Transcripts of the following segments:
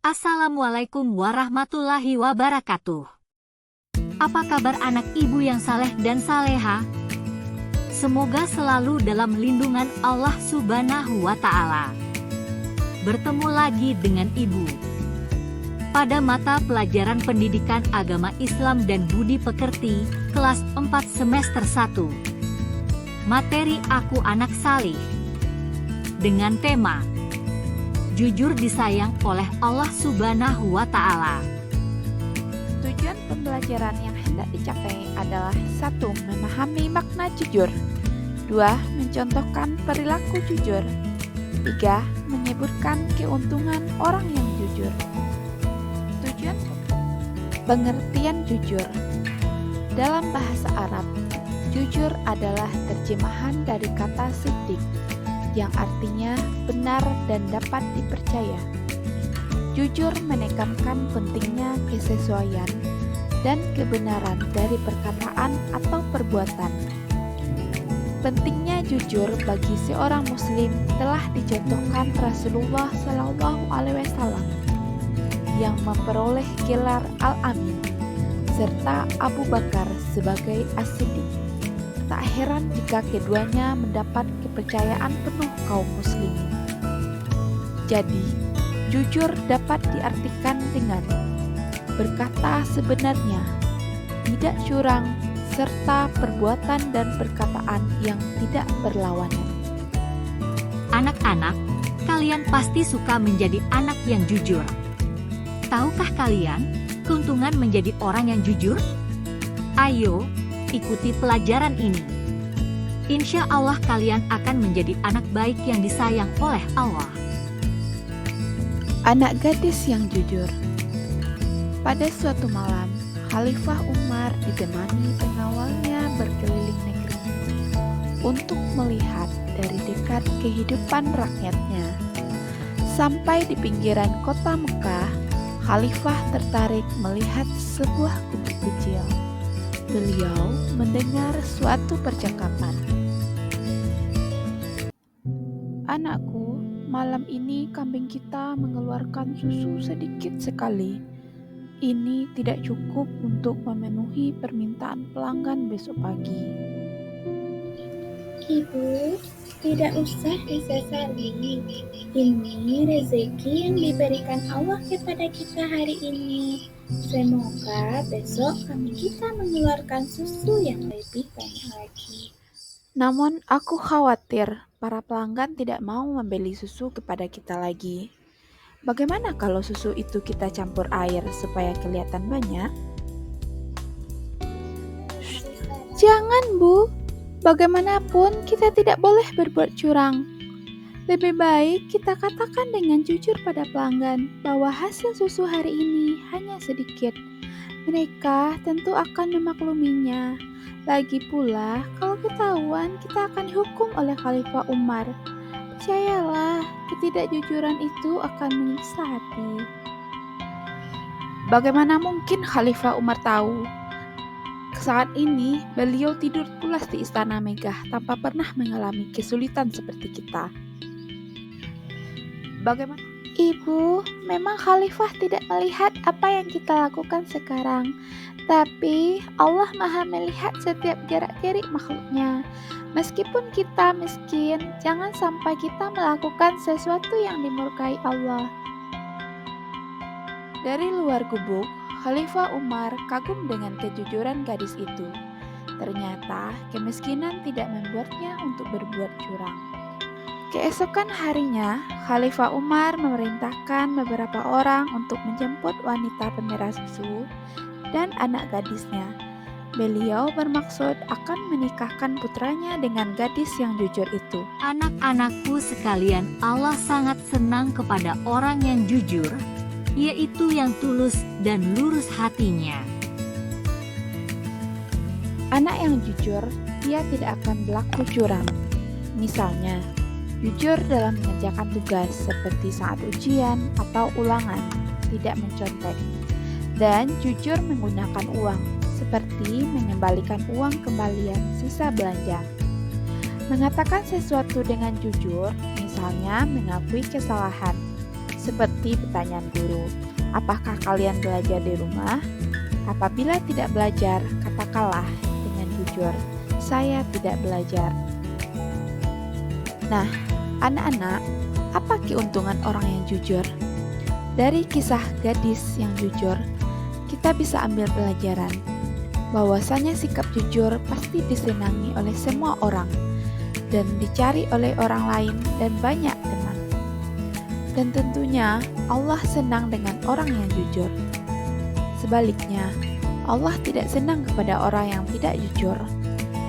Assalamualaikum warahmatullahi wabarakatuh. Apa kabar anak ibu yang saleh dan saleha? Semoga selalu dalam lindungan Allah Subhanahu wa Ta'ala. Bertemu lagi dengan ibu pada mata pelajaran Pendidikan Agama Islam dan Budi Pekerti, kelas 4 semester 1. Materi Aku Anak Salih. Dengan tema Jujur disayang oleh Allah Subhanahu wa Ta'ala. Tujuan pembelajaran yang hendak dicapai adalah 1. Memahami makna jujur. 2. Mencontohkan perilaku jujur. 3. Menyebutkan keuntungan orang yang jujur. Tujuan 1. Pengertian jujur. Dalam bahasa Arab, jujur adalah terjemahan dari kata siddiq, yang artinya benar dan dapat dipercaya. Jujur menekankan pentingnya kesesuaian dan kebenaran dari perkataan atau perbuatan. Pentingnya jujur bagi seorang muslim telah dicontohkan Rasulullah SAW yang memperoleh gelar Al-Amin serta Abu Bakar sebagai As-Siddiq. Tak heran jika keduanya mendapat kepercayaan penuh kaum muslimin. Jadi, jujur dapat diartikan dengan berkata sebenarnya, tidak curang, serta perbuatan dan perkataan yang tidak berlawanan. Anak-anak, kalian pasti suka menjadi anak yang jujur. Tahukah kalian keuntungan menjadi orang yang jujur? Ayo, ikuti pelajaran ini. Insya Allah kalian akan menjadi anak baik yang disayang oleh Allah. Anak gadis yang jujur. Pada suatu malam, Khalifah Umar ditemani pengawalnya berkeliling negeri untuk melihat dari dekat kehidupan rakyatnya. Sampai di pinggiran kota Mekah, Khalifah tertarik melihat sebuah gubuk kecil. Beliau mendengar suatu percakapan. Anakku, malam ini kambing kita mengeluarkan susu sedikit sekali. Ini tidak cukup untuk memenuhi permintaan pelanggan besok pagi. Ibu, tidak usah disesali. Ini rezeki yang diberikan Allah kepada kita hari ini. Semoga besok kita mengeluarkan susu yang lebih banyak lagi. Namun aku khawatir para pelanggan tidak mau membeli susu kepada kita lagi. Bagaimana kalau susu itu kita campur air supaya kelihatan banyak? Jangan, Bu. Bagaimanapun kita tidak boleh berbuat curang. Lebih baik kita katakan dengan jujur pada pelanggan bahwa hasil susu hari ini hanya sedikit. Mereka tentu akan memakluminya. Lagi pula, kalau ketahuan kita akan dihukum oleh Khalifah Umar. Percayalah, ketidakjujuran itu akan menyiksa hati. Bagaimana mungkin Khalifah Umar tahu? Saat ini, beliau tidur pulas di istana megah tanpa pernah mengalami kesulitan seperti kita. Bagaimana? Ibu, memang Khalifah tidak melihat apa yang kita lakukan sekarang. Tapi Allah Maha melihat setiap gerak-gerik makhluknya. Meskipun kita miskin, jangan sampai kita melakukan sesuatu yang dimurkai Allah. Dari luar gubuk, Khalifah Umar kagum dengan kejujuran gadis itu. Ternyata kemiskinan tidak membuatnya untuk berbuat curang. Keesokan harinya, Khalifah Umar memerintahkan beberapa orang untuk menjemput wanita pemerah susu dan anak gadisnya. Beliau bermaksud akan menikahkan putranya dengan gadis yang jujur itu. Anak-anakku sekalian, Allah sangat senang kepada orang yang jujur, yaitu yang tulus dan lurus hatinya. Anak yang jujur, dia tidak akan berlaku curang. Misalnya, jujur dalam mengerjakan tugas seperti saat ujian atau ulangan, tidak mencontek. Dan jujur menggunakan uang, seperti mengembalikan uang kembalian sisa belanja. Mengatakan sesuatu dengan jujur, misalnya mengakui kesalahan, Seperti pertanyaan guru, apakah kalian belajar di rumah? Apabila tidak belajar, katakanlah dengan jujur, saya tidak belajar. Nah, anak-anak, apa keuntungan orang yang jujur? Dari kisah gadis yang jujur, kita bisa ambil pelajaran bahwasanya sikap jujur pasti disenangi oleh semua orang dan dicari oleh orang lain dan banyak teman. Dan tentunya Allah senang dengan orang yang jujur. Sebaliknya, Allah tidak senang kepada orang yang tidak jujur,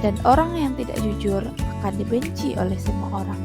dan orang yang tidak jujur akan dibenci oleh semua orang.